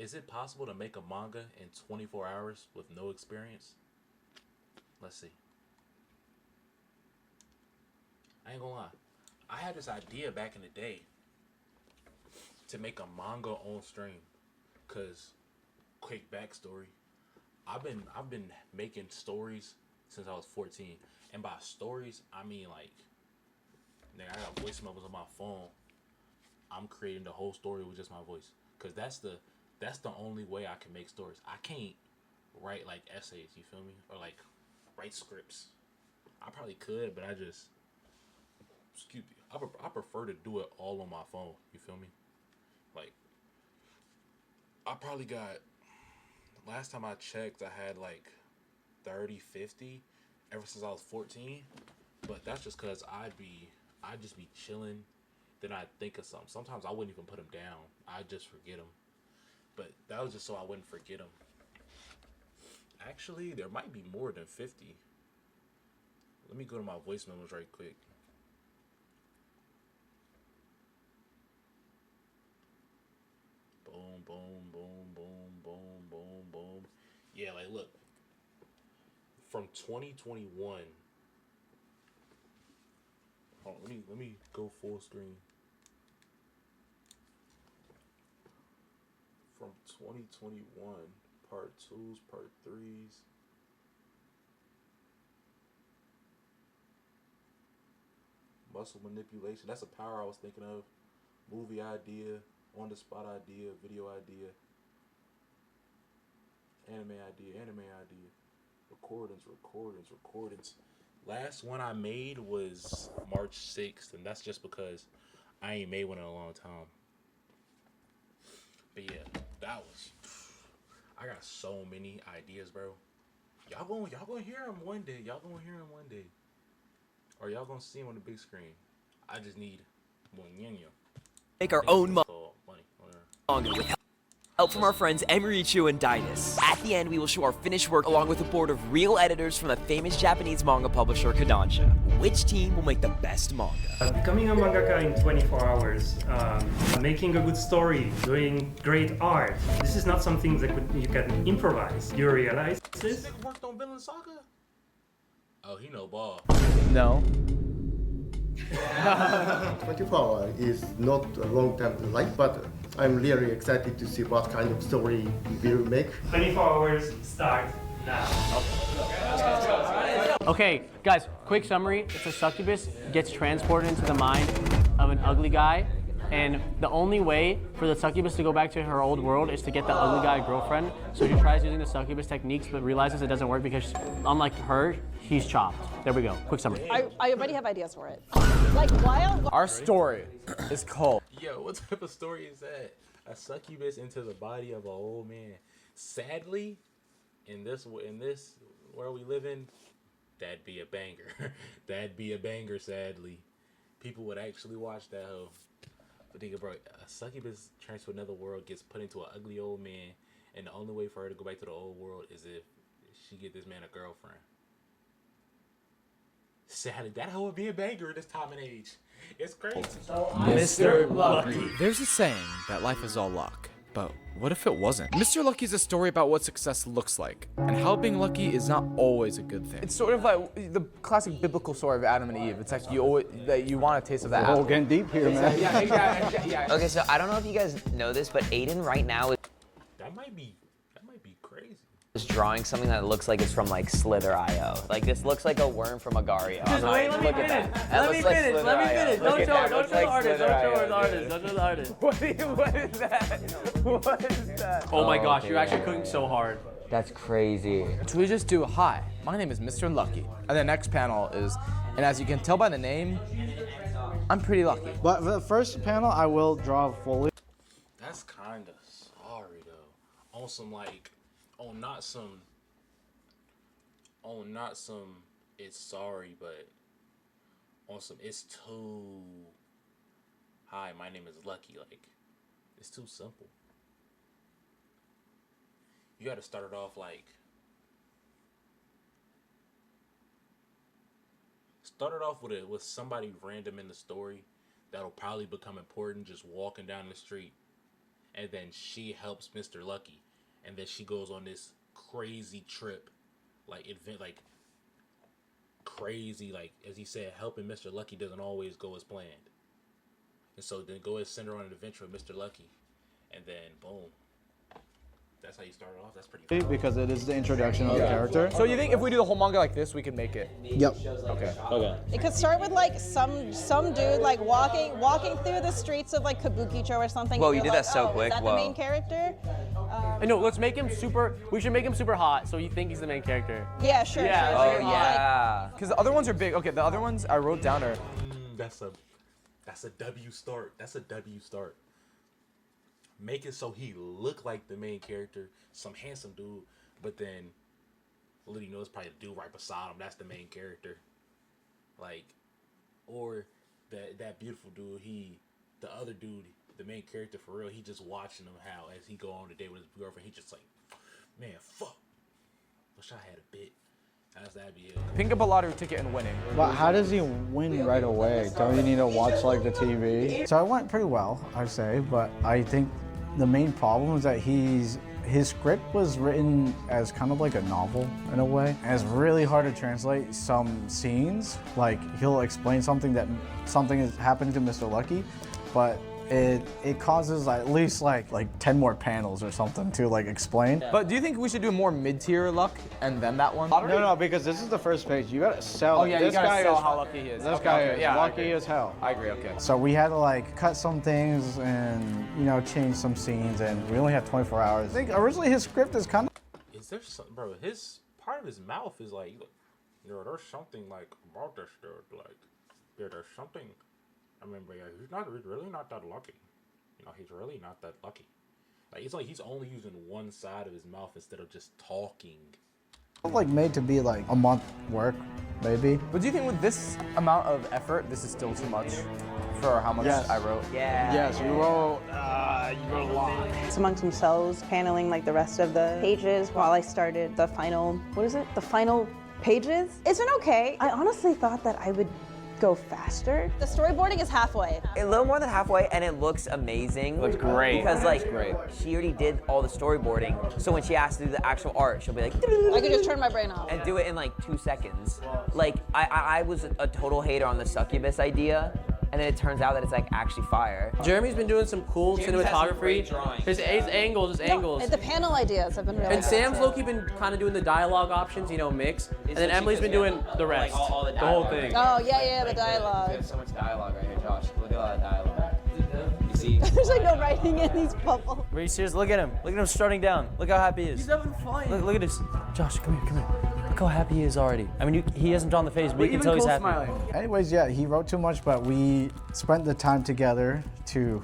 Is it possible to make a manga in 24 hours with no experience? Let's see. I ain't gonna lie. I had this idea back in the day to make a manga on stream. Cause, quick backstory, I've been making stories since I was 14, and by stories I mean like, nigga, I got voice memos on my phone. I'm creating the whole story with just my voice, cause that's the only way I can make stories. I can't write like essays, you feel me, or like write scripts. I probably could, but excuse me, I prefer to do it all on my phone. You feel me? Like, I probably got, last time I checked, I had like 30, 50 ever since I was 14. But that's just because I'd just be chilling. Then I'd think of something. Sometimes I wouldn't even put them down. I'd just forget them. But that was just so I wouldn't forget them. Actually, there might be more than 50. Let me go to my voice memos right quick. Boom, boom, boom, boom, boom, boom, boom. Yeah, like look. From 2021. Hold on, let me go full screen. From 2021, part 2s, part 3s. Muscle manipulation. That's a power I was thinking of. Movie idea, on the spot idea, video idea, anime idea. Recordings. Last one I made was March 6th, and that's just because I ain't made one in a long time. But yeah, that was. I got so many ideas, bro. Y'all gonna hear them one day. Or y'all gonna see them on the big screen. I just need one. Make our own manga with help from our friends Emirichu and Dynus. At the end, we will show our finished work along with a board of real editors from the famous Japanese manga publisher Kodansha. Which team will make the best manga? Becoming a mangaka in 24 hours, making a good story, doing great art. This is not something that you can improvise. You realize this? Nigga worked on Villain Saga? Oh, he know ball. No. 24 hours is not a long time to life, but I'm really excited to see what kind of story we will make. 24 hours start now. Okay, guys, quick summary. It's a succubus gets transported into the mind of an ugly guy, and the only way for the succubus to go back to her old world is to get the ugly guy girlfriend. So she tries using the succubus techniques, but realizes it doesn't work because, unlike her, he's chopped. There we go. Quick summary. I already have ideas for it. Like, while Our story is called. Yo, what type of story is that? A succubus into the body of an old man. Sadly, in this world we live in, that'd be a banger. That'd be a banger. Sadly, people would actually watch that hoe. But think, bro, a succubus turns to another world, gets put into an ugly old man, and the only way for her to go back to the old world is if she get this man a girlfriend. Sadly, that hoe would be a banger at this time and age. It's crazy. Mr. Lucky. There's a saying that life is all luck, but what if it wasn't? Mr. Lucky is a story about what success looks like, and how being lucky is not always a good thing. It's sort of like the classic biblical story of Adam and Eve. It's like you want a taste of that apple. Getting deep here, man. Yeah, exactly. Yeah. Okay, so I don't know if you guys know this, but Aiden right now That might be crazy. is drawing something that looks like it's from like Slither.io. Like this looks like a worm from Agario. Just wait, let me finish. Let me finish. Don't show the artist. Don't show the artist. What is that? What is that? Oh my gosh, you're actually cooking so hard. That's crazy. So we just do, hi, my name is Mr. Lucky. And the next panel is, and as you can tell by the name, I'm pretty lucky. But for the first panel, I will draw fully. That's kind of sorry though. On some like, not some. It's sorry, but on some. It's too. Hi, my name is Lucky. Like, it's too simple. You got to start it off like. Start it off with somebody random in the story that'll probably become important just walking down the street. and then she helps Mr. Lucky, and then she goes on this crazy trip, like crazy, like as he said, helping Mr. Lucky doesn't always go as planned, and so then go and send her on an adventure with Mr. Lucky, and then boom. That's how you started off. That's pretty cool. Because it is the introduction of the character. So you think if we do the whole manga like this, we can make it? Yep. Okay. It could start with like some dude like walking through the streets of like Kabukicho or something. Whoa, and you you're did like, that so oh, quick. Is that Whoa. the main character? No, let's make him super. We should make him super hot, so you think he's the main character. Yeah, sure. Yeah. Sure, Oh sure. yeah. Because the other ones are big. Okay, the other ones I wrote down are. That's a W start. That's a W start. Make it so he look like the main character, some handsome dude, but then literally knows probably the dude right beside him. That's the main character. Like, or that beautiful dude. The other dude, the main character for real. He just watching him how as he go on the date with his girlfriend. He just like, man, fuck. Wish I had a bit. That'd be it. Pick up a lottery ticket and winning. But how does he win right away? Don't you need to watch like the TV? So it went pretty well, I'd say, but I think the main problem is that his script was written as kind of like a novel in a way. And it's really hard to translate some scenes. Like he'll explain something is happening to Mr. Lucky, but it causes at least like 10 more panels or something to like explain. But do you think we should do more mid-tier luck and then that one? No, because this is the first page. You gotta sell. Oh yeah, this you gotta guy sell is, how lucky he is. This Okay, guy okay, is yeah, I lucky agree. as hell. I agree. Okay. So we had to like cut some things and change some scenes, and we only had 24 hours. I think originally his script is kind of. Is there some, bro? His part of his mouth is like, there's something like about this dude. Like, there's something. I mean, but yeah, he's really not that lucky. He's really not that lucky. Like it's like he's only using one side of his mouth instead of just talking. Like made to be like a month work, maybe. But do you think with this amount of effort, this is still too much for how much Yes. I wrote? Yeah. Yes, you wrote a lot. It's amongst themselves, paneling like the rest of the pages while I started the final, the final pages. It's been okay. I honestly thought that I would go faster. The storyboarding is halfway. A little more than halfway, and it looks amazing. Looks great. Because like she already did all the storyboarding, so when she has to do the actual art, she'll be like, I could just turn my brain off. and do it in like 2 seconds. Like I was a total hater on the succubus idea, and then it turns out that it's like actually fire. Jeremy's been doing some cool cinematography. His angles. The panel ideas have been really And good, Sam's too. low-key been kind of doing the dialogue options, mix. And then Emily's been doing the rest, the whole thing. Oh, yeah, the dialogue. So much dialogue right here, Josh. Look at all that dialogue. You see? There's like no writing in these bubbles. Are you serious? Look at him. Look at him strutting down. Look how happy he is. He's having fun. Look at this. Josh, come here. Look how happy he is already. I mean, he hasn't drawn the face, but you can tell he's happy. Anyways, yeah, he wrote too much, but we spent the time together to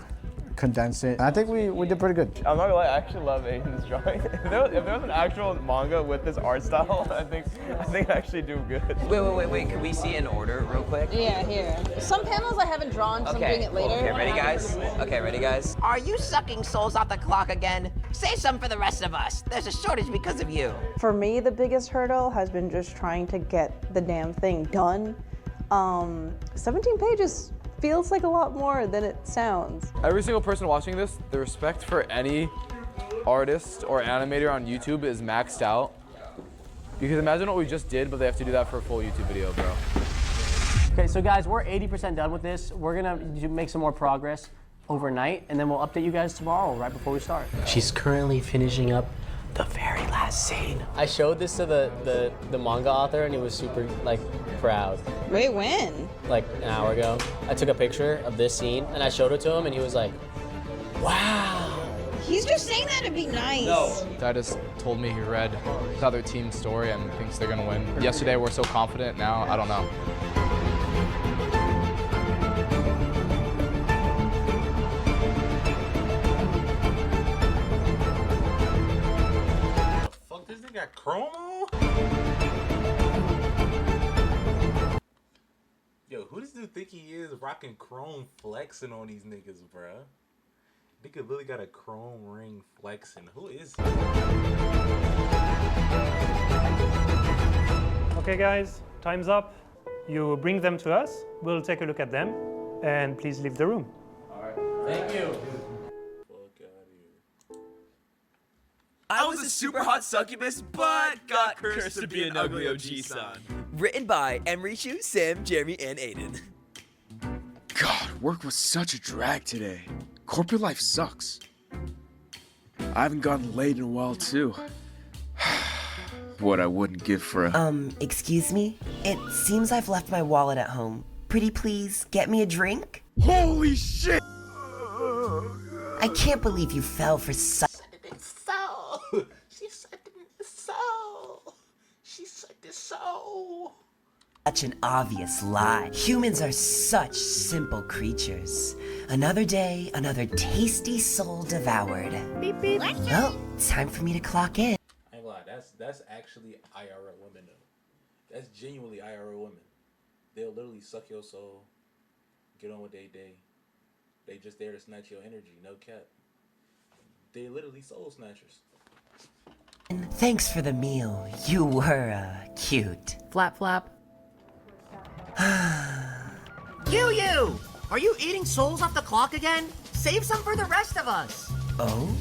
condense it. And I think we did pretty good. I'm not gonna lie, I actually love Aiden's drawing. if there was an actual manga with this art style, I think I'd actually do good. Wait. Could we see in order real quick? Yeah, here. Some panels I haven't drawn, so I'm doing it later. Okay, ready, guys? Are you sucking souls off the clock again? Say something for the rest of us. There's a shortage because of you. For me, the biggest hurdle has been just trying to get the damn thing done. 17 pages feels like a lot more than it sounds. Every single person watching this, the respect for any artist or animator on YouTube is maxed out. Because imagine what we just did, but they have to do that for a full YouTube video, bro. Okay, so guys, we're 80% done with this. We're gonna make some more progress overnight, and then we'll update you guys tomorrow, right before we start. She's currently finishing up the very last scene. I showed this to the manga author, and he was super proud. Wait, when? Like an hour ago. I took a picture of this scene and I showed it to him, and he was like, wow. He's just saying that to be nice. Dad just told me he read the other team's story and thinks they're gonna win. Yesterday we're so confident, now I don't know. Fuck, this nigga got chrome on? Yo, who does dude think he is rocking chrome flexing on these niggas, bruh? Nigga really got a chrome ring flexing. Who is he? Okay, guys, time's up. You bring them to us. We'll take a look at them, and please leave the room. Thank you. Fuck out of here. I was a super hot succubus, but got cursed to be an ugly OG-san. Written by Emery Chu, Sam, Jeremy, and Aiden. God, work was such a drag today. Corporate life sucks. I haven't gotten laid in a while, too. What I wouldn't give for a... Excuse me? It seems I've left my wallet at home. Pretty please, get me a drink? Holy shit! I can't believe you fell for such... She said it so. She said it so. Such an obvious lie. Humans are such simple creatures. Another day, another tasty soul devoured. Beep beep. Well, time for me to clock in. I ain't gonna lie, that's actually IRL women though. That's genuinely IRL women. They'll literally suck your soul, get on with their day. They just there to snatch your energy, no cap. They literally soul snatchers. Thanks for the meal. You were, cute. Flap flap. You! Are you eating souls off the clock again? Save some for the rest of us. Oh?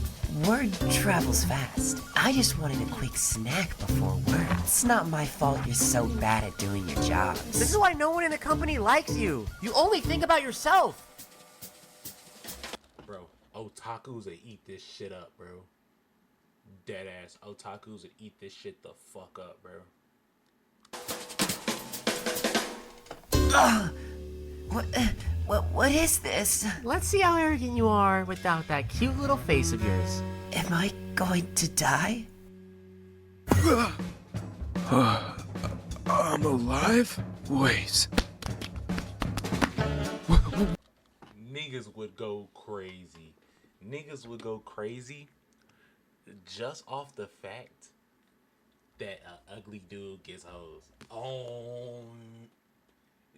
Word travels fast. I just wanted a quick snack before work. It's not my fault you're so bad at doing your jobs. This is why no one in the company likes you. You only think about yourself. Bro, otakus that eat this shit up, bro. Dead ass otakus that eat this shit the fuck up, bro. What is this? Let's see how arrogant you are without that cute little face of yours. Am I going to die? I'm alive? Wait. Niggas would go crazy. Niggas would go crazy just off the fact that an ugly dude gets hoes.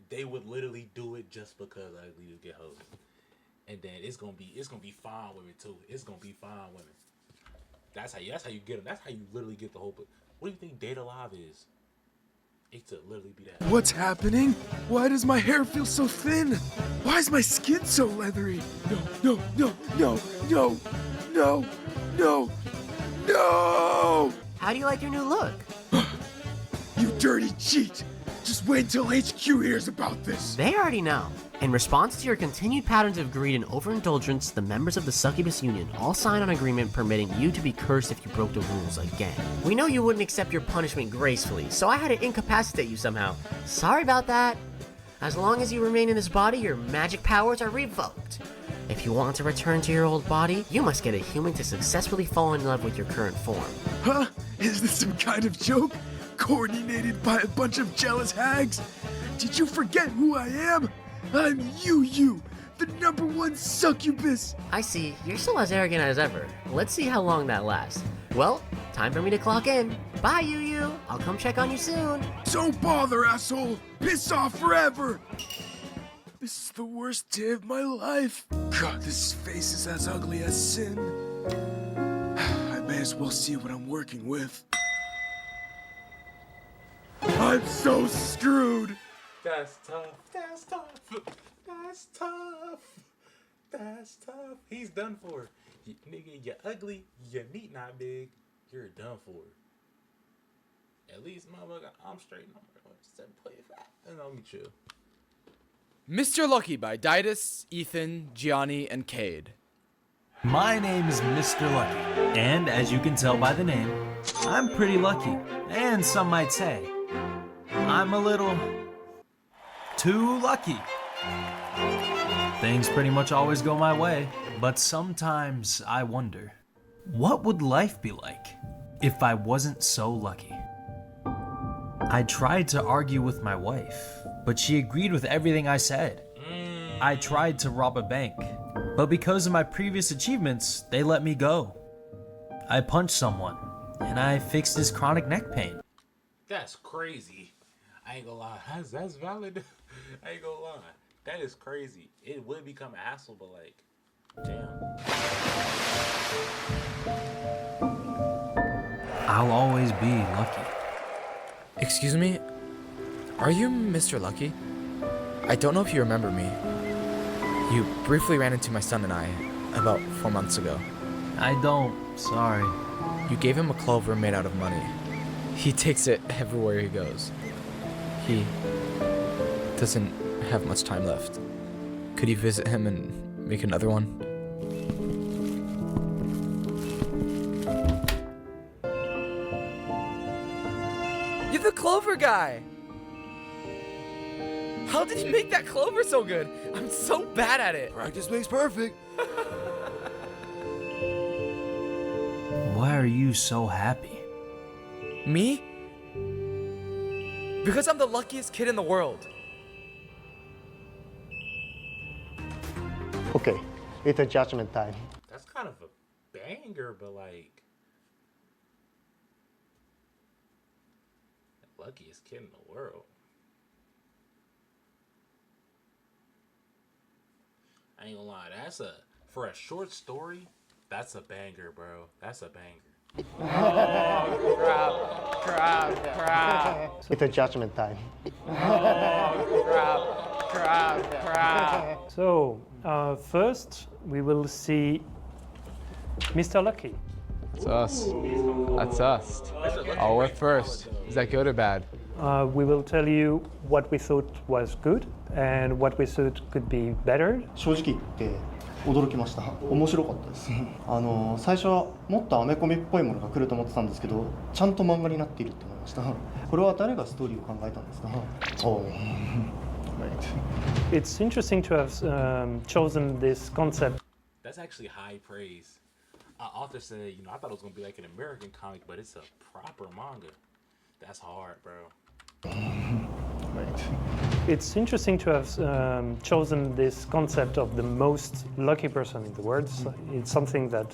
They would literally do it just because ugly dude get hoes. And then it's gonna be fine women too. It's gonna be fine women. That's how you get them. That's how you literally get the whole. What do you think Date Alive is? It to literally be that. What's happening? Why does my hair feel so thin? Why is my skin so leathery? No. How do you like your new look? You dirty cheat! Just wait until HQ hears about this. They already know. In response to your continued patterns of greed and overindulgence, the members of the Succubus Union all signed an agreement permitting you to be cursed if you broke the rules again. We know you wouldn't accept your punishment gracefully, so I had to incapacitate you somehow. Sorry about that. As long as you remain in this body, your magic powers are revoked. If you want to return to your old body, you must get a human to successfully fall in love with your current form. Huh? Is this some kind of joke? Coordinated by a bunch of jealous hags? Did you forget who I am? I'm Yu, the #1 succubus. I see. You're still as arrogant as ever. Let's see how long that lasts. Well, time for me to clock in. Bye, Yu. I'll come check on you soon. Don't bother, asshole. Piss off forever. This is the worst day of my life. God, this face is as ugly as sin. I may as well see what I'm working with. I'm so screwed. That's tough. That's tough. That's tough. That's tough. He's done for. Nigga, you're ugly. Your meat not big. You're done for. At least, motherfucker, I'm straight. I'm 7.5. And let me chill. Mr. Lucky by Didus, Ethan, Gianni, and Cade. My name is Mr. Lucky, and as you can tell by the name, I'm pretty lucky, and some might say, I'm a little too lucky. Things pretty much always go my way, but sometimes I wonder, what would life be like if I wasn't so lucky? I tried to argue with my wife, but she agreed with everything I said. I tried to rob a bank, but because of my previous achievements, they let me go. I punched someone, and I fixed his chronic neck pain. That's crazy. I ain't gonna lie. That's valid. I ain't gonna lie. That is crazy. It would become a hassle, but like, damn. I'll always be lucky. Excuse me? Are you Mr. Lucky? I don't know if you remember me. You briefly ran into my son and I about 4 months ago. I don't, sorry. You gave him a clover made out of money. He takes it everywhere he goes. He doesn't have much time left. Could you visit him and make another one? You're the clover guy! How did you make that clover so good? I'm so bad at it. Practice makes perfect. Why are you so happy? Me? Because I'm the luckiest kid in the world. Okay, it's a judgment time. That's kind of a banger, but like, the luckiest kid in the world. I ain't gonna lie, for a short story, that's a banger, bro. That's a banger. Oh, crap. It's a judgment time. Oh, crap. So, first we will see Mr. Lucky. It's us. That's us. Oh, we're first. Is that good or bad? We will tell you what we thought was good and what we thought could be better. 正直言って驚きました。面白かったです。最初はもっとアメコミっぽいものが来ると思ってたんですけど、ちゃんと漫画になっていると思いました。これは誰がストーリーを考えたんですか？ Oh, right. It's interesting to have chosen this concept. That's actually high praise. Author said, I thought it was gonna be like an American comic, but it's a proper manga. That's hard, bro. Right. It's interesting to have chosen this concept of the most lucky person in the world. It's something that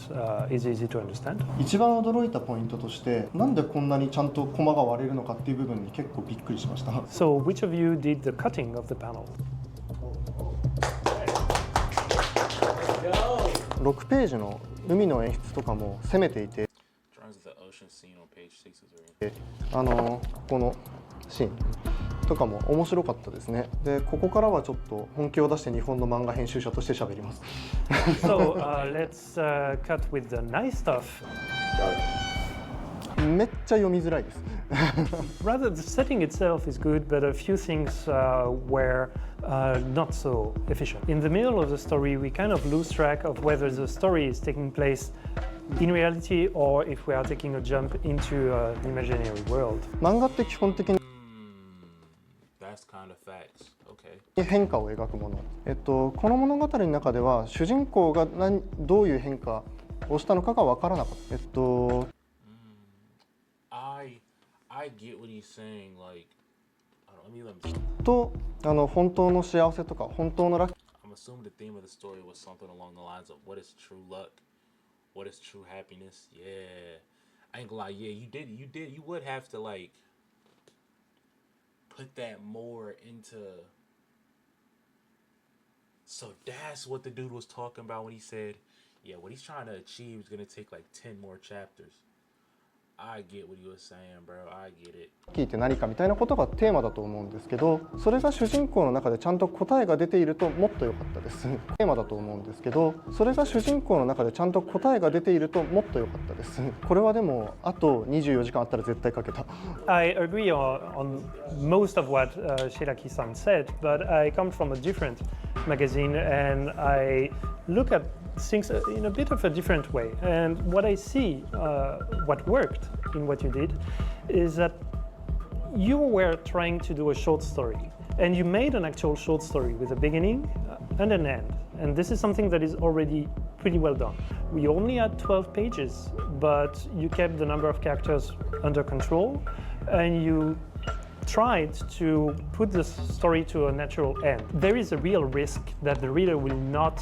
is easy to understand. 一番驚いたポイントとして、なんでこんなにちゃんとコマが割れるのかっていう部分に結構びっくりしました。So, which of you did the cutting of the panel? 6ページの海の演出とかも攻めていて、このシーンとかも面白かったですね。で、ここからはちょっと本気を出して日本の漫画編集者として喋ります。So, let's cut with the nice stuff. めっちゃ読みづらいです。Rather, the setting itself is good, but a few things were not so efficient. In the middle of the story, we kind of lose track of whether the story is taking place in reality or if we are taking a jump into an imaginary world. 漫画って基本的に That's kind of facts. Okay. 変化を描くもの。この物語の中では主人公がどういう変化をしたのかが分からなかった。I get what he's saying. Like, let me. と本当の幸せとか本当のラッキー。I'm assuming the theme of the story was something along the lines of what is true luck, what is true happiness. Yeah, I ain't gonna lie. Yeah, you would have to like put that more into. So that's what the dude was talking about when he said, yeah, what he's trying to achieve is gonna take like 10 more chapters. I get what you were saying, bro. I get it. 聞いて何かみたいなことがテーマだと思うんですけど、それが主人公の中でちゃんと答えが出ているともっと良かったです。テーマだと思うんですけど、それが主人公の中でちゃんと答えが出ているともっと良かったです。これはでもあと24時間あったら絶対書けた。I agree on most of what Shiraki-san said, but I come from a different magazine and I look at things in a bit of a different way. And what I see, what worked in what you did, is that you were trying to do a short story. And you made an actual short story with a beginning and an end. And this is something that is already pretty well done. We only had 12 pages, but you kept the number of characters under control, and you tried to put the story to a natural end. There is a real risk that the reader will not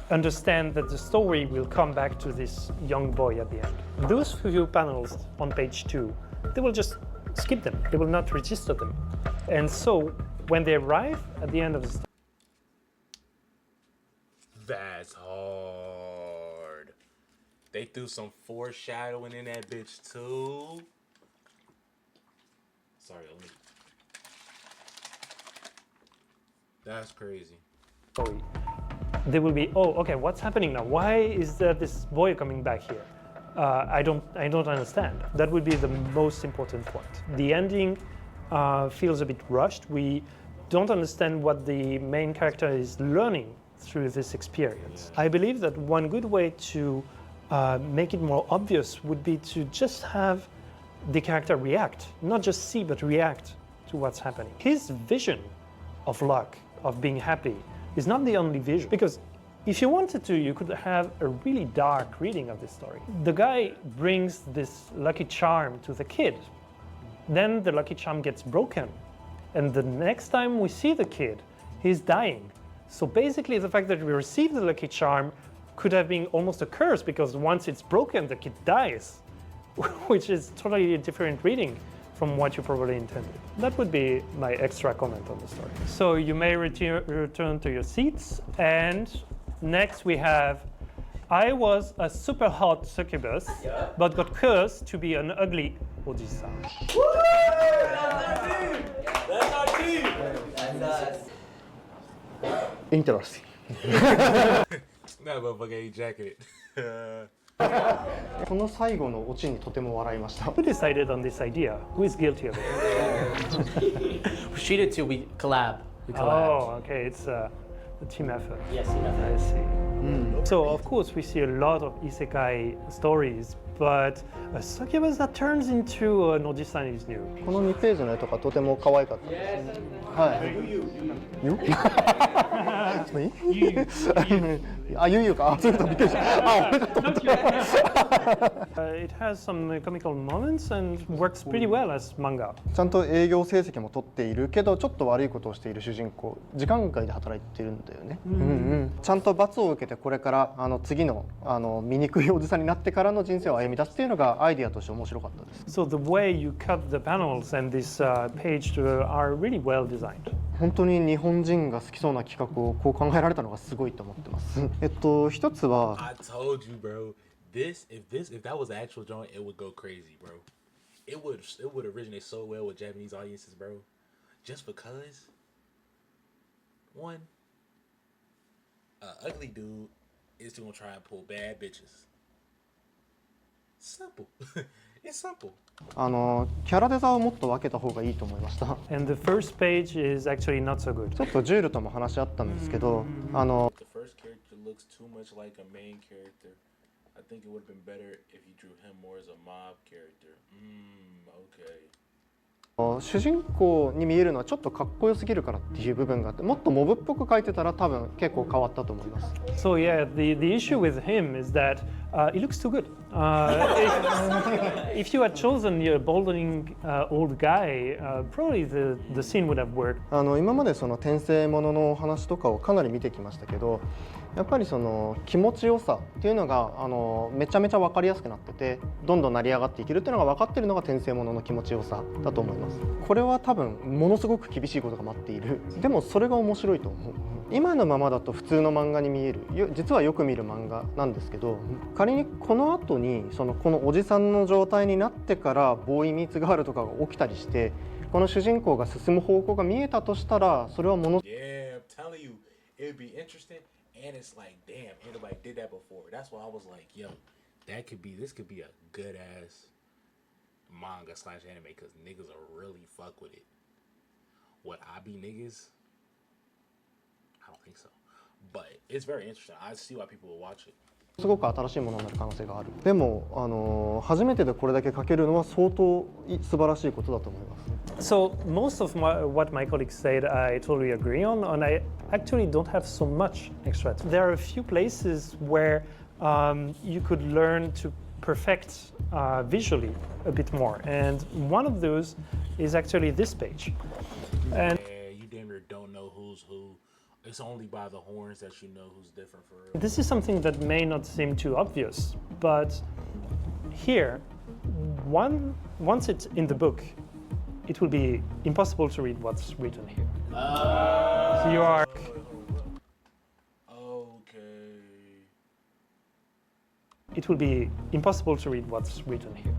understand that the story will come back to this young boy at the end. Those few panels on page 2, they will just skip them. They will not register them. And so when they arrive at the end of the story, That's hard. They threw some foreshadowing in that bitch too. Sorry, let me. That's crazy. They will be, oh, okay, what's happening now? Why is there this boy coming back here? I don't understand. That would be the most important point. The ending feels a bit rushed. We don't understand what the main character is learning through this experience. I believe that one good way to make it more obvious would be to just have the character react, not just see, but react to what's happening. His vision of luck, of being happy, is not the only vision, because if you wanted to, you could have a really dark reading of this story. The guy brings this lucky charm to the kid. Then the lucky charm gets broken. And the next time we see the kid, he's dying. So basically the fact that we receive the lucky charm could have been almost a curse, because once it's broken, the kid dies, which is totally a different reading from what you probably intended. That would be my extra comment on the story. So you may return to your seats, and next we have, I was a super hot succubus, but got cursed to be an ugly Oji-san. That's our team! Interesting. That motherfucker ejaculated. この最後のオチにとても笑いました。 Who decided on this idea? Who is guilty of it? She did too. We collab. Oh, okay. It's a team effort. Yes, team effort. I see. So, of course, we see a lot of isekai stories, but a succubus that turns into an Oji-san is new. この2ページの絵とかとても可愛かったです。はい。ゆ？あ、ゆうか。あ、そういうことびっくりした。あ、俺だと思った。It has some comical moments and works pretty well as manga. ちゃんと営業成績も取っているけど、ちょっと悪いことをしている主人公。時間外で働いてるんだよね。ちゃんと罰を受けてこれから次の醜いおじさんになってからの人生を歩み出すっていうのがアイディアとして面白かったです。So the way you cut the panels and this page are really well designed. 本当に日本人が好きそうな企画をこう考えられたのがすごいと思ってます。一つは I told you, bro. If that was the actual joint, it would go crazy, bro. It would originate so well with Japanese audiences, bro. Just because one, ugly dude is gonna try and pull bad bitches. Simple. It's simple. キャラデザをもっと分けた方がいいと思いました。And the first page is actually not so good. ちょっとジュールとも話し合ったんですけど、The first character looks too much like a main character. I think it would have been better if you drew him more as a mob character. Okay. 主人公に見えるのはちょっとかっこよすぎるからっていう部分があって、もっとモブっぽく描いてたら多分結構変わったと思います。So yeah, the issue with him is that it looks too good. If you had chosen the balding old guy, probably the scene would have worked. 今までその転生ものの話とかをかなり見てきましたけど、やっぱりその気持ちよさっていうのがめちゃめちゃ分かりやすくなってて、どんどん成り上がっていけるっていうのが分かってるのが転生ものの気持ちよさだと思います。これは多分ものすごく厳しいことが待っている。でもそれが面白いと思う。今のままだと普通の漫画に見える、実はよく見る漫画なんですけど、仮にこの後にこのおじさんの状態になってからボーイミーツガールとかが起きたりして、この主人公が進む方向が見えたとしたら、それはもの。Yeah, I'm telling you, it'd be interesting, and it's like, damn, anybody did that before. That's why I was like, yo, this could be a good ass manga / anime, because niggas will really fuck with it. Would I be niggas? I don't think so. But it's very interesting. I see why people will watch it. すごく新しいものになる可能性がある。でも初めてでこれだけ描けるのは相当素晴らしいことだと思います。So most of what my colleagues said, I totally agree on, and I actually don't have so much extra. There are a few places where you could learn to perfect visually a bit more, and one of those is actually this page. And you damn near don't know who's who. It's only by the horns that you know who's different for real. This is something that may not seem too obvious, but here, once it's in the book, it will be impossible to read what's written here. So you are... Okay. It will be impossible to read what's written here.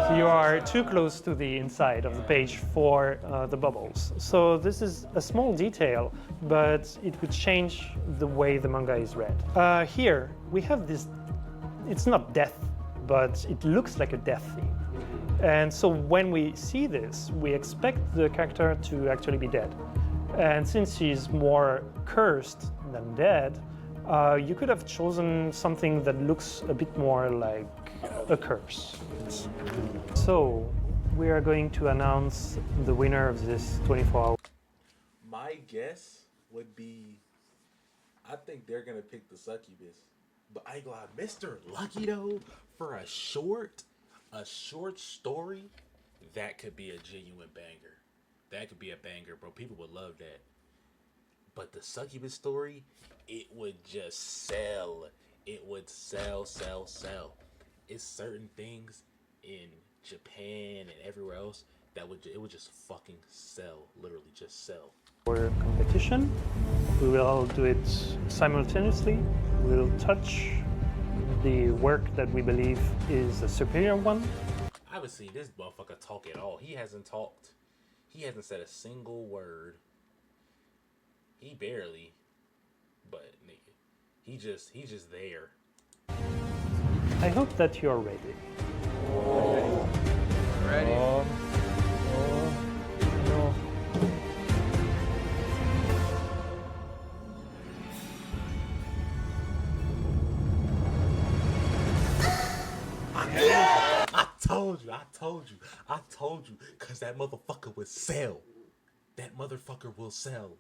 So you are too close to the inside of the page for the bubbles. So this is a small detail, but it would change the way the manga is read. Here we have this it's not death, but it looks like a death theme. And so when we see this, we expect the character to actually be dead. And since she's more cursed than dead, you could have chosen something that looks a bit more like a curse. So we are going to announce the winner of this 24-hour. My guess would be, I think they're gonna pick the succubus. But I ain't gonna lie, Mr. Lucky though, for a short story, that could be a genuine banger. That could be a banger, bro. People would love that. But the succubus story, it would just sell. It would sell. It's certain things in Japan and everywhere else that it would just fucking sell. Literally just sell. For competition, we will do it simultaneously. We'll touch the work that we believe is a superior one. I haven't seen this motherfucker talk at all. He hasn't talked. He hasn't said a single word. He barely, but nigga, he just there. I hope that you're ready. Ready. I told you, cause that motherfucker would sell. That motherfucker will sell.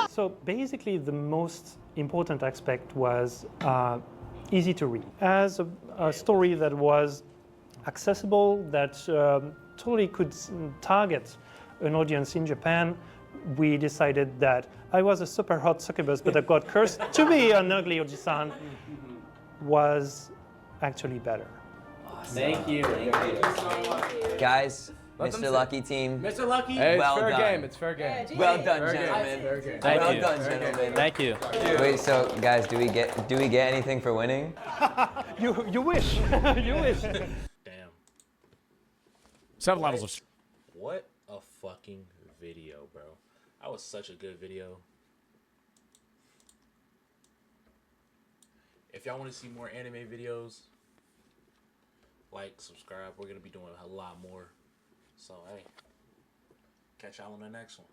So basically the most important aspect was easy to read. As a story that was accessible, that totally could target an audience in Japan, we decided that I was a super hot succubus, but I got cursed to be an ugly Oji-san was actually better. Thank you. Guys, Let them Mr. sit. Lucky team. Mr. Lucky. Hey, it's Well fair done. game. It's fair game. Well done, Fair game. gentlemen. Fair game. Thank Well you. done, Fair game. gentlemen. Thank you. Wait, so guys, do we get anything for winning? You wish. You wish. Damn. 7 levels of. What a fucking video, bro. That was such a good video. If y'all want to see more anime videos, like, subscribe. We're going to be doing a lot more. So, hey, catch y'all on the next one.